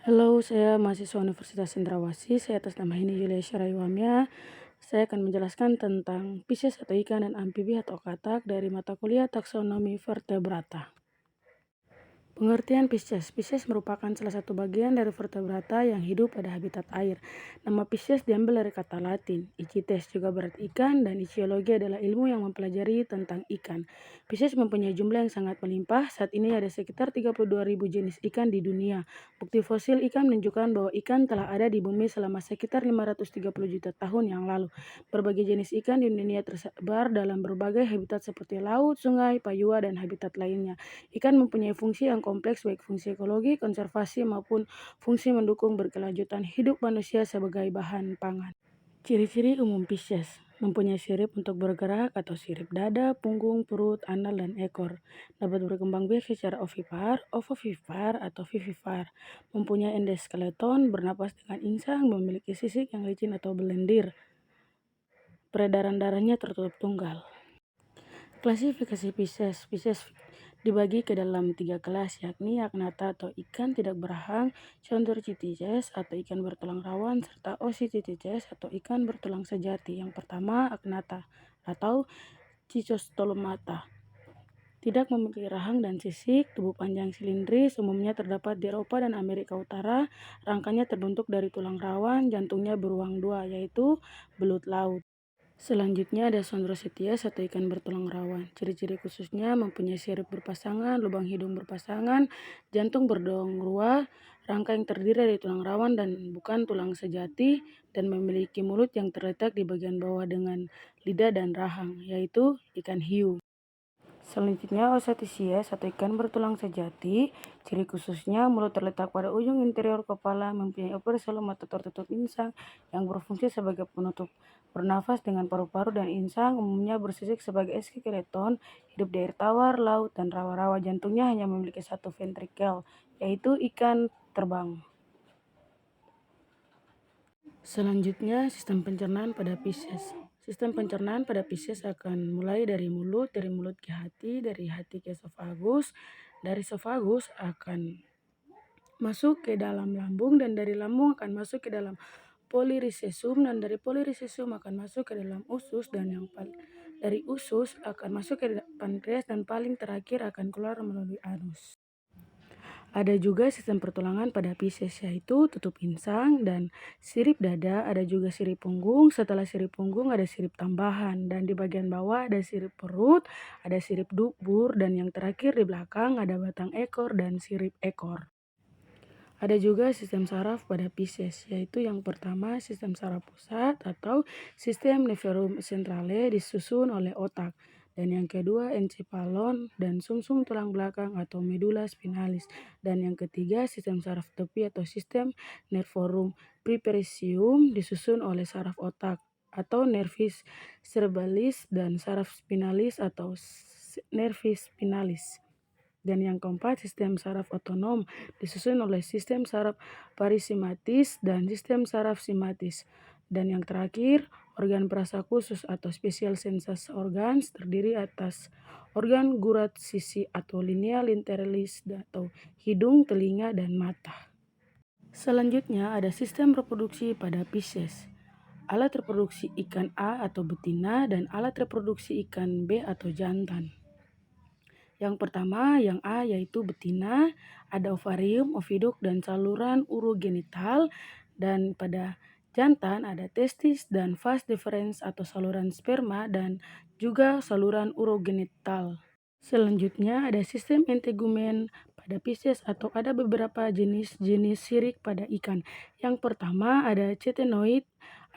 Halo, saya mahasiswa Universitas Cendrawasih. Saya atas nama ini Yulia Syaraiwamia. Saya akan menjelaskan tentang Pisces atau ikan dan amfibi atau katak dari mata kuliah taksonomi vertebrata. Pengertian Pisces. Pisces merupakan salah satu bagian dari vertebrata yang hidup pada habitat air. Nama Pisces diambil dari kata Latin. Ichthys juga berarti ikan dan ichthyologi adalah ilmu yang mempelajari tentang ikan. Pisces mempunyai jumlah yang sangat melimpah. Saat ini ada sekitar 32.000 jenis ikan di dunia. Bukti fosil ikan menunjukkan bahwa ikan telah ada di bumi selama sekitar 530 juta tahun yang lalu. Berbagai jenis ikan di dunia tersebar dalam berbagai habitat seperti laut, sungai, payua, dan habitat lainnya. Ikan mempunyai fungsi yang kompleks baik fungsi ekologi, konservasi maupun fungsi mendukung berkelanjutan hidup manusia sebagai bahan pangan. Ciri-ciri umum Pisces mempunyai sirip untuk bergerak atau sirip dada, punggung, perut, anal, dan ekor. Dapat berkembang biak secara ovipar, ovovivipar, atau vivipar. Mempunyai endoskeleton, bernapas dengan insang, memiliki sisik yang licin atau belendir. Peredaran darahnya tertutup tunggal. Klasifikasi Pisces. Pisces dibagi ke dalam 3 kelas, yakni Agnatha atau ikan tidak berahang, Chondrochytices atau ikan bertulang rawan, serta Ocytices atau ikan bertulang sejati. Yang pertama, Agnatha atau Cichostolomata. Tidak memiliki rahang dan sisik, tubuh panjang silindris, umumnya terdapat di Eropa dan Amerika Utara. Rangkanya terbentuk dari tulang rawan, jantungnya beruang dua, yaitu belut laut. Selanjutnya ada Chondrochytias atau ikan bertulang rawan. Ciri-ciri khususnya mempunyai sirip berpasangan, lubang hidung berpasangan, jantung berdonggrua, rangka yang terdiri dari tulang rawan dan bukan tulang sejati, dan memiliki mulut yang terletak di bagian bawah dengan lidah dan rahang, yaitu ikan hiu. Selanjutnya Ocytices atau ikan bertulang sejati. Ciri khususnya mulut terletak pada ujung interior kepala, mempunyai operselum atau tertutup insang yang berfungsi sebagai penutup. Bernafas dengan paru-paru dan insang, umumnya bersisik sebagai ekskeleton, hidup di air tawar, laut, dan rawa-rawa. Jantungnya hanya memiliki satu ventrikel, yaitu ikan terbang. Selanjutnya, sistem pencernaan pada Pisces. Sistem pencernaan pada Pisces akan mulai dari mulut ke hati, dari hati ke esofagus, dari esofagus akan masuk ke dalam lambung, dan dari lambung akan masuk ke dalam polyrhizosum, dan dari polyrhizosum akan masuk ke dalam usus, dan dari usus akan masuk ke pankreas, dan paling terakhir akan keluar melalui anus. Ada juga sistem pertulangan pada Pisces, yaitu tutup insang dan sirip dada. Ada juga sirip punggung. Setelah sirip punggung ada sirip tambahan, dan di bagian bawah ada sirip perut, ada sirip dubur, dan yang terakhir di belakang ada batang ekor dan sirip ekor. Ada juga sistem saraf pada Pisces, yaitu yang pertama sistem saraf pusat atau sistem nephrum centrale disusun oleh otak, dan yang kedua encephalon dan sumsum tulang belakang atau medulla spinalis, dan yang ketiga sistem saraf tepi atau sistem nervorum prepericium disusun oleh saraf otak atau nervis cerebralis dan saraf spinalis atau nervis spinalis. Dan yang keempat, sistem saraf otonom disusun oleh sistem saraf parisimpatis dan sistem saraf simpatis. Dan yang terakhir, organ perasa khusus atau special sensus organs terdiri atas organ gurat sisi atau linea literalis atau hidung, telinga, dan mata. Selanjutnya ada sistem reproduksi pada Pisces. Alat reproduksi ikan A atau betina dan alat reproduksi ikan B atau jantan. Yang pertama, yang A yaitu betina, ada ovarium, oviduk, dan saluran urogenital. Dan pada jantan ada testis dan vas deferens atau saluran sperma dan juga saluran urogenital. Selanjutnya ada sistem integumen pada Pisces atau ada beberapa jenis-jenis sirik pada ikan. Yang pertama ada ctenoid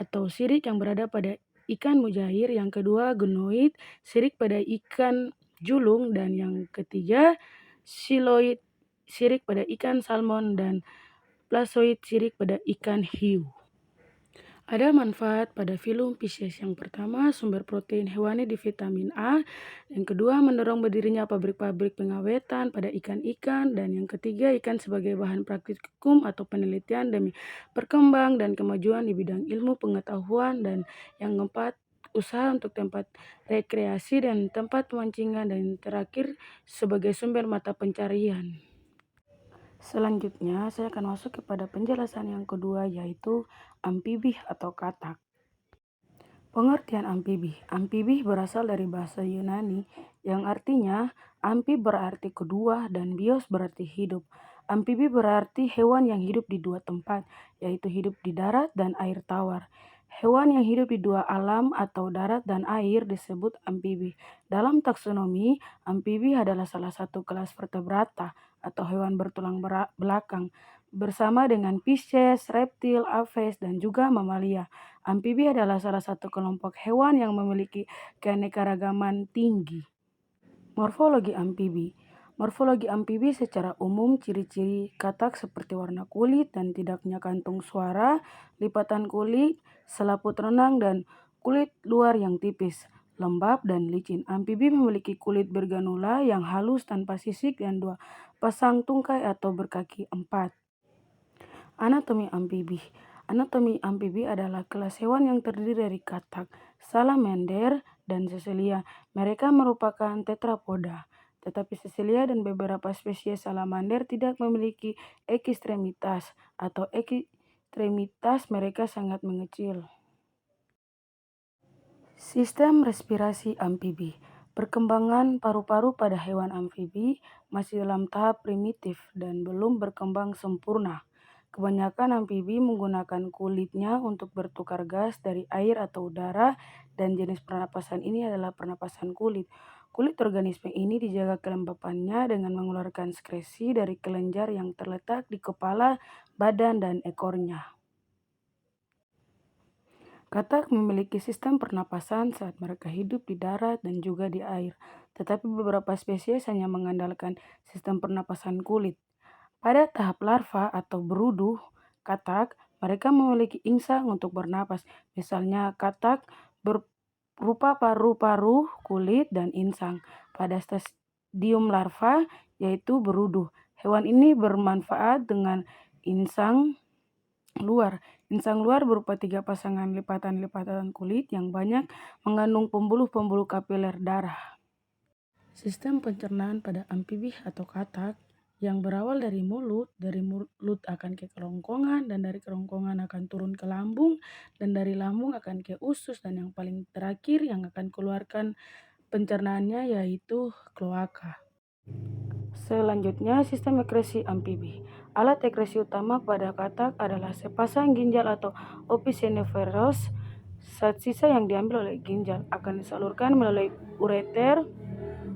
atau sirik yang berada pada ikan mujair. Yang kedua gonoid, sirik pada ikan julung, dan yang ketiga siloid, sirik pada ikan salmon, dan plasoid, sirik pada ikan hiu. Ada manfaat pada filum Pisces. Yang pertama, sumber protein hewani di vitamin A. Yang kedua, mendorong berdirinya pabrik-pabrik pengawetan pada ikan-ikan. Dan yang ketiga, ikan sebagai bahan praktikum atau penelitian demi perkembang dan kemajuan di bidang ilmu pengetahuan. Dan yang keempat, usaha untuk tempat rekreasi dan tempat pemancingan. Dan yang terakhir, sebagai sumber mata pencarian. Selanjutnya, saya akan masuk kepada penjelasan yang kedua, yaitu amfibi atau katak. Pengertian amfibi. Amfibi berasal dari bahasa Yunani yang artinya amfi berarti kedua dan bios berarti hidup. Amfibi berarti hewan yang hidup di dua tempat, yaitu hidup di darat dan air tawar. Hewan yang hidup di dua alam atau darat dan air disebut amfibi. Dalam taksonomi, amfibi adalah salah satu kelas vertebrata atau hewan bertulang belakang bersama dengan Pisces, reptil, aves, dan juga mamalia. Amfibi adalah salah satu kelompok hewan yang memiliki keanekaragaman tinggi. Morfologi amfibi. Morfologi amfibi secara umum ciri-ciri katak seperti warna kulit dan tidaknya kantung suara, lipatan kulit, selaput renang, dan kulit luar yang tipis, lembab, dan licin. Amfibi memiliki kulit berganula yang halus tanpa sisik dan dua pasang tungkai atau berkaki empat. Anatomi amfibi. Anatomi amfibi adalah kelas hewan yang terdiri dari katak, salamander, dan sesilia. Mereka merupakan tetrapoda, tetapi sesilia dan beberapa spesies salamander tidak memiliki ekstremitas atau ekstremitas mereka sangat mengecil. Sistem respirasi amfibi. Perkembangan paru-paru pada hewan amfibi masih dalam tahap primitif dan belum berkembang sempurna. Kebanyakan amfibi menggunakan kulitnya untuk bertukar gas dari air atau udara, dan jenis pernapasan ini adalah pernapasan kulit. Kulit organisme ini dijaga kelembapannya dengan mengeluarkan sekresi dari kelenjar yang terletak di kepala, badan, dan ekornya. Katak memiliki sistem pernapasan saat mereka hidup di darat dan juga di air, tetapi beberapa spesies hanya mengandalkan sistem pernapasan kulit. Pada tahap larva atau berudu katak, mereka memiliki insang untuk bernapas. Misalnya katak berupa paru-paru, kulit, dan insang. Pada stadium larva, yaitu berudu, hewan ini bermanfaat dengan insang luar. Insang luar berupa 3 pasangan lipatan-lipatan kulit yang banyak mengandung pembuluh-pembuluh kapiler darah. Sistem pencernaan pada amfibi atau katak yang berawal dari mulut akan ke kerongkongan, dan dari kerongkongan akan turun ke lambung, dan dari lambung akan ke usus, dan yang paling terakhir yang akan keluarkan pencernaannya yaitu kloaka. Selanjutnya, sistem ekresi amfibi. Alat ekresi utama pada katak adalah sepasang ginjal atau opisthonephros. Zat sisa yang diambil oleh ginjal akan disalurkan melalui ureter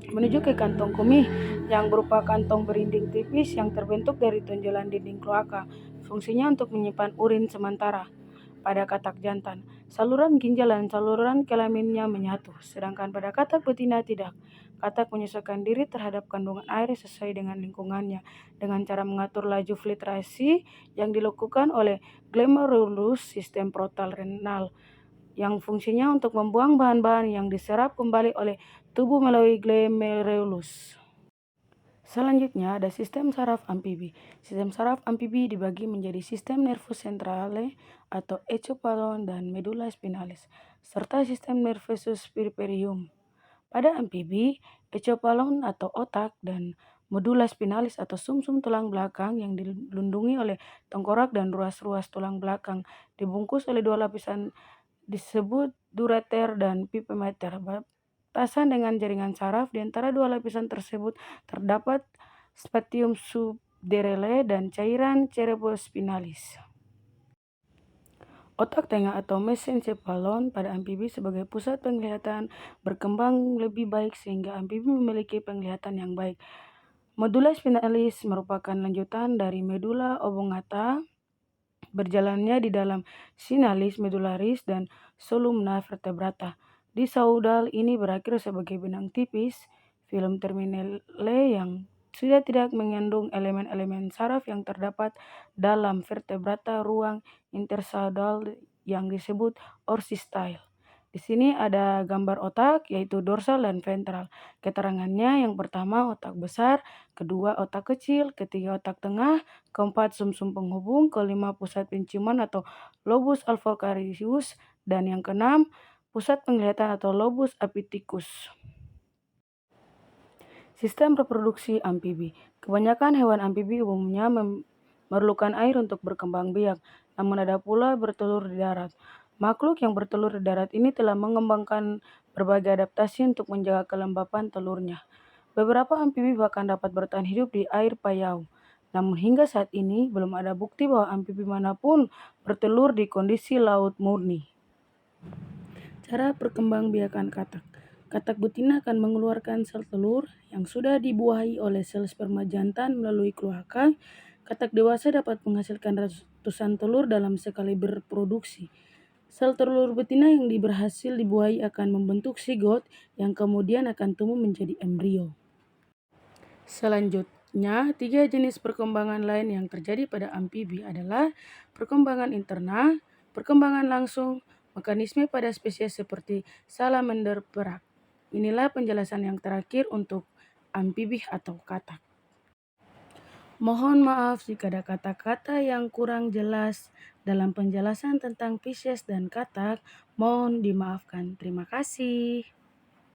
menuju ke kantong kemih yang berupa kantong berinding tipis yang terbentuk dari tonjolan dinding kloaka. Fungsinya untuk menyimpan urin sementara. Pada katak jantan, saluran ginjal dan saluran kelaminnya menyatu, sedangkan pada katak betina tidak. Katak menyesuaikan diri terhadap kandungan air sesuai dengan lingkungannya dengan cara mengatur laju filtrasi yang dilakukan oleh glomerulus sistem portal renal yang fungsinya untuk membuang bahan-bahan yang diserap kembali oleh tubuh melalui glomerulus. Selanjutnya ada sistem saraf amfibi. Sistem saraf amfibi dibagi menjadi sistem nervus centrale atau encephalon dan medulla spinalis, serta sistem nervus peripherum. Pada amfibi, encephalon atau otak dan medulla spinalis atau sumsum tulang belakang yang dilindungi oleh tengkorak dan ruas-ruas tulang belakang dibungkus oleh dua lapisan disebut dureter dan pipemeter. Batasan dengan jaringan saraf di antara dua lapisan tersebut terdapat spatium subderale dan cairan cerebrospinalis. Otak tengah atau mesencephalon pada amfibi sebagai pusat penglihatan berkembang lebih baik sehingga amfibi memiliki penglihatan yang baik. Medulla spinalis merupakan lanjutan dari medulla oblongata, berjalannya di dalam sinalis medullaris dan columna vertebrata. Di caudal ini berakhir sebagai benang tipis, film terminale yang sudah tidak mengandung elemen-elemen saraf yang terdapat dalam vertebrata ruang intercaudal yang disebut orsistile. Di sini ada gambar otak, yaitu dorsal dan ventral. Keterangannya yang pertama otak besar, kedua otak kecil, ketiga otak tengah, keempat sumsum penghubung, kelima pusat penciuman atau lobus olfacarius, dan yang keenam pusat penglihatan atau lobus apiticus. Sistem reproduksi amfibi. Kebanyakan hewan amfibi umumnya memerlukan air untuk berkembang biak, namun ada pula bertelur di darat. Makhluk yang bertelur di darat ini telah mengembangkan berbagai adaptasi untuk menjaga kelembapan telurnya. Beberapa amfibi bahkan dapat bertahan hidup di air payau. Namun hingga saat ini belum ada bukti bahwa amfibi manapun bertelur di kondisi laut murni. Cara perkembangbiakan katak. Katak betina akan mengeluarkan sel telur yang sudah dibuahi oleh sel sperma jantan melalui kloaka. Katak dewasa dapat menghasilkan ratusan telur dalam sekali berproduksi. Sel telur betina yang berhasil dibuahi akan membentuk sigot yang kemudian akan tumbuh menjadi embrio. Selanjutnya, 3 jenis perkembangan lain yang terjadi pada amfibi adalah perkembangan interna, perkembangan langsung, mekanisme pada spesies seperti salamander perak. Inilah penjelasan yang terakhir untuk amfibi atau katak. Mohon maaf jika ada kata-kata yang kurang jelas dalam penjelasan tentang Pisces dan katak. Mohon dimaafkan. Terima kasih.